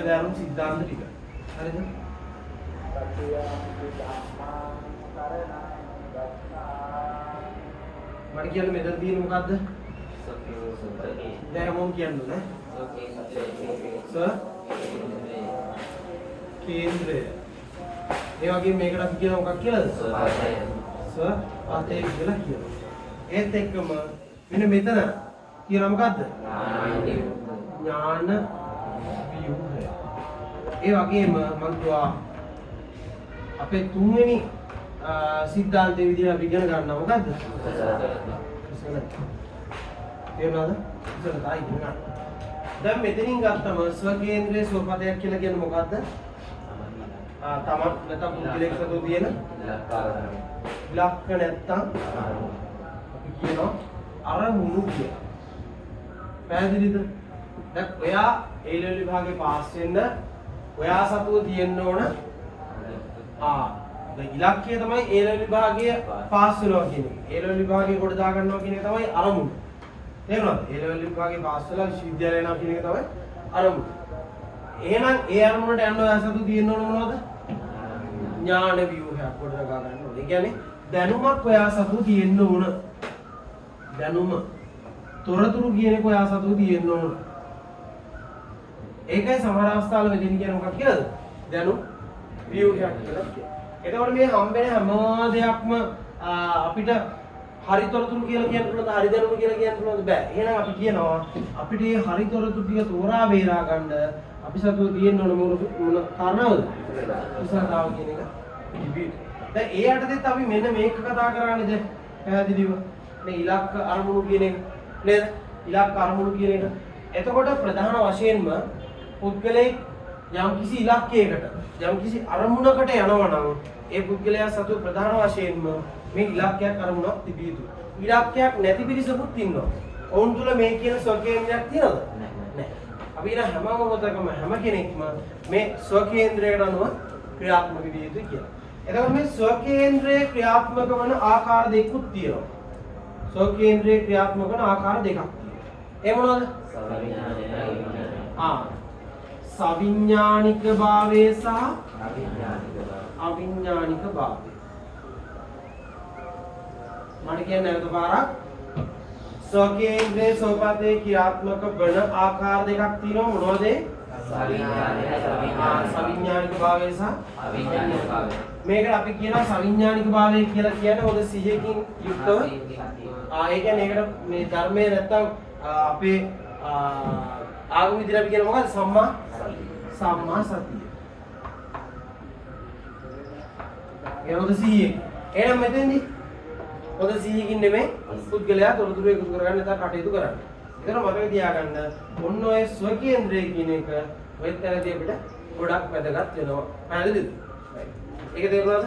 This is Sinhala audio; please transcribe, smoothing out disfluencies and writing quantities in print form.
දැනුම් සිද්ධාන්ත ටික. හරිද? මට කියන්න මෙතන තියෙන මොකද්ද? දැන් මොන් කියන්නේ නේ? කේන්ද්‍රය. ඒ වගේම මේකට අපි කියන මොකක් කියලාද? අතේ කියලා කියනවා. ඒත් එක්කම මෙන්න මෙතන කියන මොකද්ද? ඥාන ව්‍යුහය. ඒ වගේම මම කිව්වා අපේ තුන්වෙනි සිද්ධාන්තයේ විදිහට අපි ඉගෙන ගන්නවා මොකද්ද? තේරුණාද? ඉතින් තායි ඉගෙන ගන්න. දැන් මෙතනින් ගත්තම ස්වකේන්ද්‍රයේ ස්වපදයක් කියලා කියන්නේ මොකද්ද? තමන් නැත්නම් පුද්ගලයෙක් සතු තියෙන ඉලක්ක නැත්නම් අපි කියනවා අරමුණු කියලා. පැහැදිලිද? දැන් ඔයා A level විභාගේ පාස් වෙන්න ඔයා සතුව තියෙන්න ඕන දැන් ඉලක්කය තමයි A level විභාගයේ පාස් වෙනවා කියන එක. A level විභාගයේ කොට දා ගන්නවා කියන එක තමයි අරමුණ. තේරුණාද? A level විභාගයේ පාස් වෙලා විශ්වවිද්‍යාලය යනවා කියන එක තමයි අරමුණ. එහෙනම් ඒ අරමුණට යන්න ඔයා සතු තියෙන්න ඕන මොනවද? ඥාන ව්‍යුහයක් කොට දා ගන්න ඕනේ. ඒ කියන්නේ දැනුමක් ඔයා සතු තියෙන්න ඕන. දැනුම තොරතුරු කියන එක ඔයා සතු තියෙන්න ඕන. ඒකයි සමහර අවස්ථාවල මෙතන කියන මොකක් කියලාද? දැනුම් ව්‍යුහයක් කියලා කියනවා. එතකොට මේ හම්බෙන හැම දෙයක්ම අපිට හරි තොරතුරු කියලා කියන්න පුළුවන්ද? හරි දැනුම කියලා කියන්න පුළුවන්ද? බෑ. එහෙනම් අපි කියනවා අපිට මේ හරි තොරතුරු ටික තෝරා බේරා ගන්න අපි සතුව තියෙන්න ඕන මොන කාරණාවද? කුසලතාව කියන එක. දැන් ඒ යටතේත් අපි මෙන්න මේක කතා කරන්නේ දැන් පැහැදිලිව. මේ ඉලක්ක අරමුණු කියන එක නේද? ඉලක්ක අරමුණු කියන එක. එතකොට ප්‍රධාන වශයෙන්ම පුද්ගලයෙක් යම්කිසි ඉලක්කයකට යම්කිසි අරමුණකට යනවා නම් ඒ පුද්ගලයා සතු ප්‍රධාන වශයෙන්ම මේ ඉලක්කයක් අරමුණක් තිබිය යුතුයි. ඉලක්කයක් නැති පිරිසකුත් ඉන්නවා. ඔවුන් තුල මේ කියන ස්වකේන්ද්‍රයක් තියෙනවද? නැහැ. අපි ඉතින් හැම මොහොතකම හැම කෙනෙක්ම මේ ස්වකේන්ද්‍රයට අනුව ක්‍රියාත්මක විය යුතුයි කියලා. එතකොට මේ ස්වකේන්ද්‍රයේ ක්‍රියාත්මක වන ආකාර දෙකකුත් තියෙනවා. ස්වකේන්ද්‍රයේ ක්‍රියාත්මක වන ආකාර දෙකක් තියෙනවා. ඒ මොනවද? සවිඥානික භාවය සහ අවිඥානික භාවය. මට කියන්න නැවත පාරක්. ස්වකේන්ද්‍රයේ ස්වපදේ ක්‍රියාත්මක වන ආකාර දෙකක් තියෙනවා. මොනවද? සවිඥානික භාවය සහ අවිඥානික භාවය. මේකට අපි කියනවා සවිඥානික භාවය කියලා කියන්නේ හොඳ සිහියකින් යුක්තව. ඒ කියන්නේ ඒකට මේ ධර්මයේ නැත්තම් අපේ ආගම විදිහට අපි කියන මොකද්ද? සම්මා සතිය. ඒ හොඳ සිහිය. එහෙනම් මෙතෙන්දී හොඳ සිහියකින් නෙමෙයි පුද්ගලයා තොරතුරු එකතු කරගන්න නැත්නම් කටයුතු කරන්න. ඒතර මතක තියාගන්න ඔන්න ඔය ස්වකේන්ද්‍රය කියන එක ඔය තැනදී අපිට ගොඩක් වැදගත් වෙනවා. පැහැදිලිද? ඒක තේරුණාද?